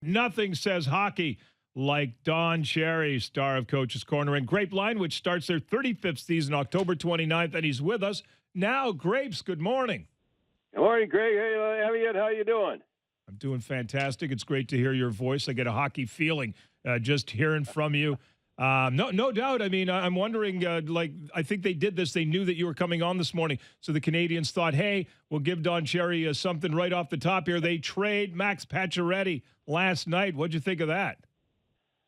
Nothing says hockey like Don Cherry, star of Coach's Corner, and Grape Line, which starts their 35th season October 29th, and he's with us now. Grapes, good morning. Good morning, Greg. Hey, Elliot, how you doing? I'm doing fantastic. It's great to hear your voice. I get a hockey feeling just hearing from you. No doubt. I mean, I'm wondering, I think they did this. They knew that you were coming on this morning. So the Canadiens thought, hey, we'll give Don Cherry something right off the top here. They trade Max Pacioretty last night. What'd you think of that?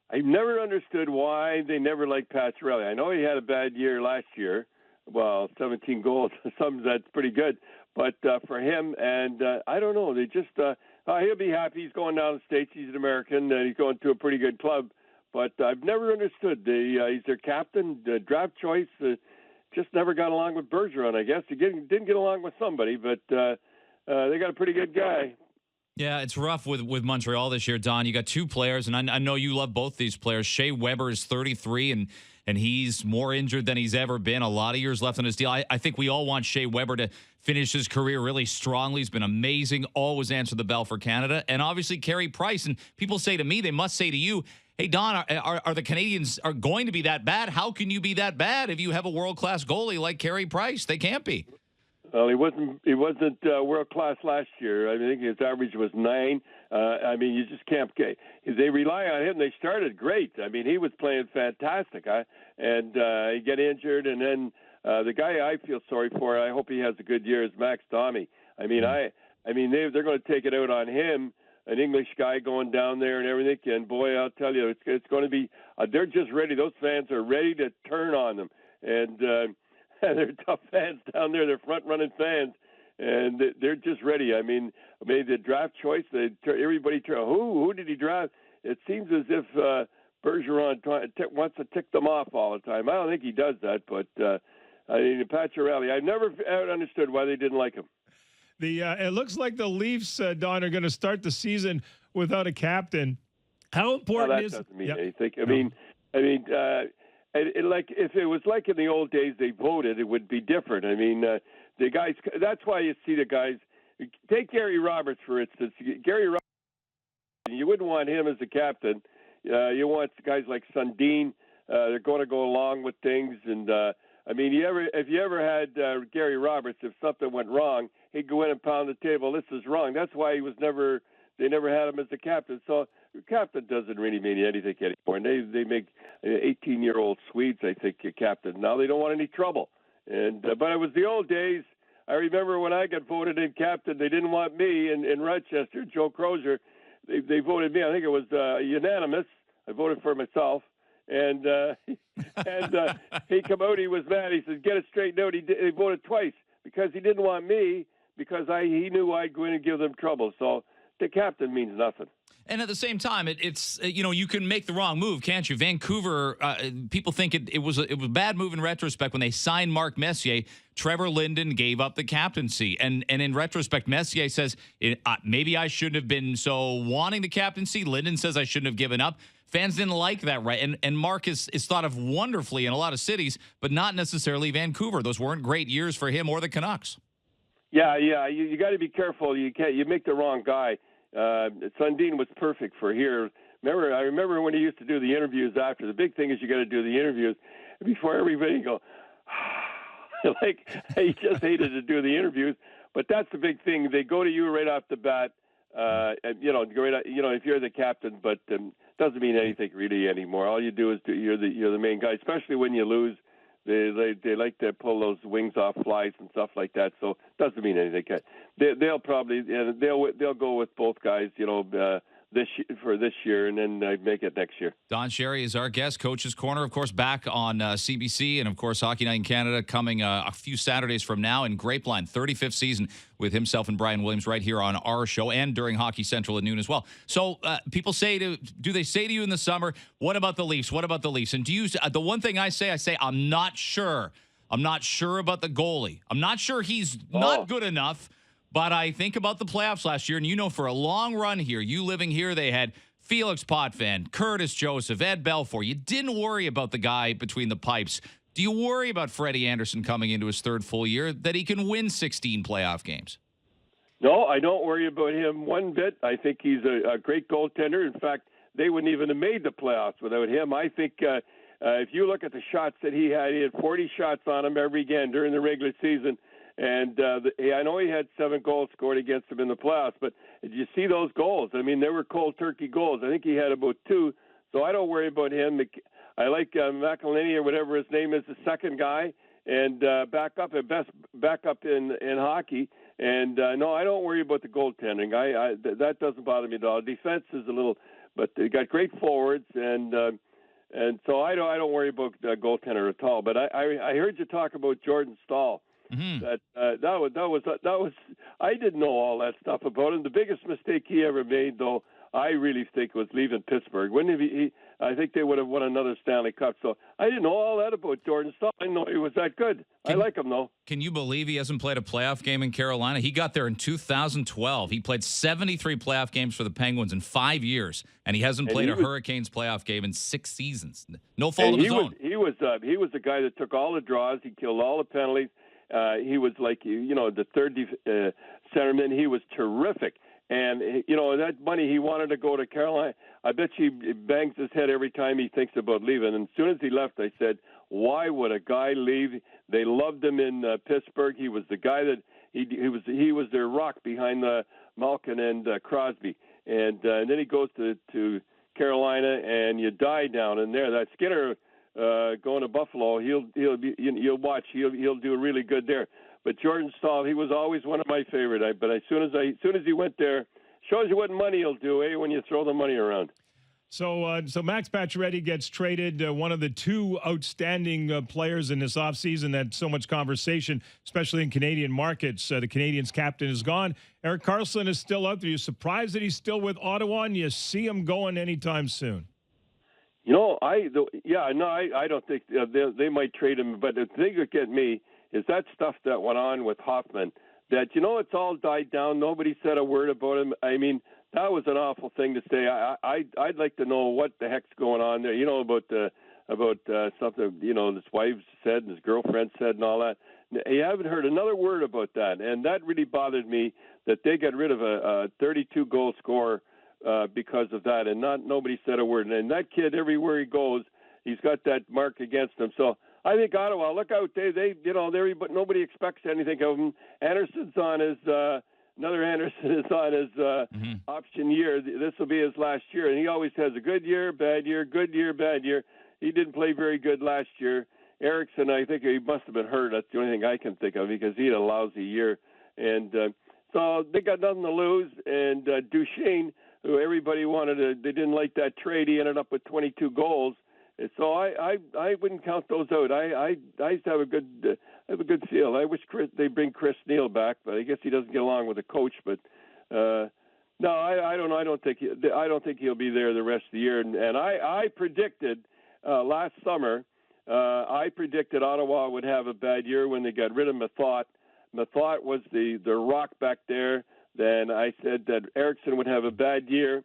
I've never understood why they never liked Pacioretty. I know he had a bad year last year. Well, 17 goals. That's pretty good. But for him, and I don't know, they just he'll be happy. He's going down to the States. He's an American. He's going to a pretty good club. But I've never understood. He's their captain, draft choice. Just never got along with Bergeron, I guess. He didn't get along with somebody, but they got a pretty good guy. Yeah, it's rough with Montreal this year, Don. You got two players, and I know you love both these players. Shea Weber is 33, and he's more injured than he's ever been. A lot of years left on his deal. I think we all want Shea Weber to finish his career really strongly. He's been amazing, always answered the bell for Canada. And obviously, Carey Price. And people say to me, they must say to you, hey, Don, are the Canadiens are going to be that bad? How can you be that bad if you have a world-class goalie like Carey Price? They can't be. Well, he wasn't world class last year. I think his average was 9. I mean, you just can't get. They rely on him. They started great. I mean, he was playing fantastic. And he got injured, and then the guy I feel sorry for. I hope he has a good year. Is Max Domi. I mean, they're going to take it out on him. An English guy going down there and everything. And boy, I'll tell you, it's going to be. They're just ready. Those fans are ready to turn on them. And. They're tough fans down there. They're front-running fans, and they're just ready. I mean, the draft choice, everybody, who did he draft? It seems as if Bergeron wants to tick them off all the time. I don't think he does that, but I mean, Pacioretty, I never understood why they didn't like him. It looks like the Leafs, Don, are going to start the season without a captain. How important is that? Doesn't mean anything. I mean. Like if it was like in the old days, they voted, it would be different. I mean, the guys. That's why you see the guys. Take Gary Roberts for instance. Gary Roberts, you wouldn't want him as a captain. You want guys like Sundin. They're going to go along with things. And I mean, if you ever had Gary Roberts, if something went wrong, he'd go in and pound the table. This is wrong. That's why they never had him as the captain. So captain doesn't really mean anything anymore. And they make 18-year-old Swedes, I think, a captain. Now they don't want any trouble. And but it was the old days. I remember when I got voted in captain, they didn't want me in Rochester, Joe Crozier. They voted me. I think it was unanimous. I voted for myself. And he come out, he was mad. He said, get it straightened out. He voted twice because he didn't want me because he knew I'd go in and give them trouble. So the captain means nothing. And at the same time, it's you can make the wrong move, can't you? Vancouver, people think it was a bad move in retrospect when they signed Mark Messier. Trevor Linden gave up the captaincy, and in retrospect, Messier says maybe I shouldn't have been so wanting the captaincy. Linden says I shouldn't have given up. Fans didn't like that, right? And Mark is thought of wonderfully in a lot of cities, but not necessarily Vancouver. Those weren't great years for him or the Canucks. Yeah, you got to be careful. You make the wrong guy. Sundin was perfect for here. I remember when he used to do the interviews after. The big thing is you got to do the interviews before everybody go. Like he just hated to do the interviews, but that's the big thing. They go to you right off the bat. If you're the captain, but doesn't mean anything really anymore. All you do is you're the main guy, especially when you lose. They like to pull those wings off flies and stuff like that. So it doesn't mean anything. They'll probably they'll go with both guys, this year, and then make it next year. Don Cherry is our guest. Coach's Corner, of course, back on CBC, and of course Hockey Night in Canada coming a few Saturdays from now in Grape Line, 35th season with himself and Brian Williams right here on our show and during Hockey Central at noon as well. So people do they say to you in the summer, what about the Leafs? What about the Leafs? And do you, the one thing I say, I'm not sure. I'm not sure about the goalie. I'm not sure he's not good enough. But I think about the playoffs last year, and for a long run here, you living here, they had Felix Potvin, Curtis Joseph, Ed Belfour. You didn't worry about the guy between the pipes. Do you worry about Freddie Anderson coming into his third full year, that he can win 16 playoff games? No, I don't worry about him one bit. I think he's a great goaltender. In fact, they wouldn't even have made the playoffs without him. I think if you look at the shots that he had 40 shots on him every game during the regular season. And I know he had 7 goals scored against him in the playoffs, but did you see those goals? I mean, they were cold turkey goals. I think he had about 2, so I don't worry about him. I like McElhinney or whatever his name is, the second guy, and back up in hockey. And no, I don't worry about the goaltending. That doesn't bother me at all. Defense is a little, but they got great forwards, and so I don't worry about goaltender at all. But I heard you talk about Jordan Staal. Mm-hmm. That was I didn't know all that stuff about him. The biggest mistake he ever made, though, I really think, was leaving Pittsburgh. Wouldn't he? I think they would have won another Stanley Cup. So I didn't know all that about Jordan Staal. I didn't know he was that good. I like him, though. Can you believe he hasn't played a playoff game in Carolina? He got there in 2012. He played 73 playoff games for the Penguins in 5 years, and he hasn't played a Hurricanes playoff game in 6 seasons. No fault of his own. He was the guy that took all the draws. He killed all the penalties. He was like, the third centerman. He was terrific. And, that money, he wanted to go to Carolina. I bet he bangs his head every time he thinks about leaving. And as soon as he left, I said, why would a guy leave? They loved him in Pittsburgh. He was the guy that he was their rock behind Malkin and Crosby. And then he goes to Carolina, and you die down in there. That Skinner going to Buffalo, you'll watch. He'll do really good there. But Jordan Staal, he was always one of my favorite. But as soon as he went there, shows you what money he'll do, when you throw the money around. So Max Pacioretty gets traded, one of the 2 outstanding players in this offseason. That so much conversation, especially in Canadian markets. The Canadiens captain is gone. Erik Karlsson is still out there. You're surprised that he's still with Ottawa, and you see him going anytime soon? I don't think they might trade him. But the thing that get me is that stuff that went on with Hoffman, that, it's all died down. Nobody said a word about him. I mean, that was an awful thing to say. I'd like to know what the heck's going on there, about something, his wife said and his girlfriend said and all that. You haven't heard another word about that. And that really bothered me, that they got rid of a 32-goal scorer because of that, and nobody said a word. And that kid, everywhere he goes, he's got that mark against him. So I think Ottawa, look out! But nobody expects anything of him. Anderson's on his another Anderson is on his option year. This will be his last year, and he always has a good year, bad year, good year, bad year. He didn't play very good last year. Eriksson, I think he must have been hurt. That's the only thing I can think of, because he had a lousy year, and so they got nothing to lose. And Duchesne, who everybody they didn't like that trade. He ended up with 22 goals. And so I wouldn't count those out. I used to have a good feel. I wish they bring Chris Neal back, but I guess he doesn't get along with the coach. But no, I don't know. I don't think he'll be there the rest of the year. And I predicted last summer. I predicted Ottawa would have a bad year when they got rid of Mathot. Mathot was the rock back there. Then I said that Eriksson would have a bad year,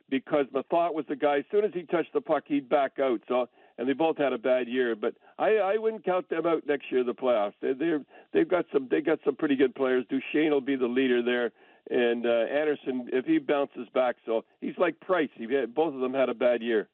because Mathot was the guy, as soon as he touched the puck, he'd back out. So, and they both had a bad year. But I wouldn't count them out next year in the playoffs. They got some pretty good players. Duchesne will be the leader there, and Anderson, if he bounces back, so he's like Price. Both of them had a bad year.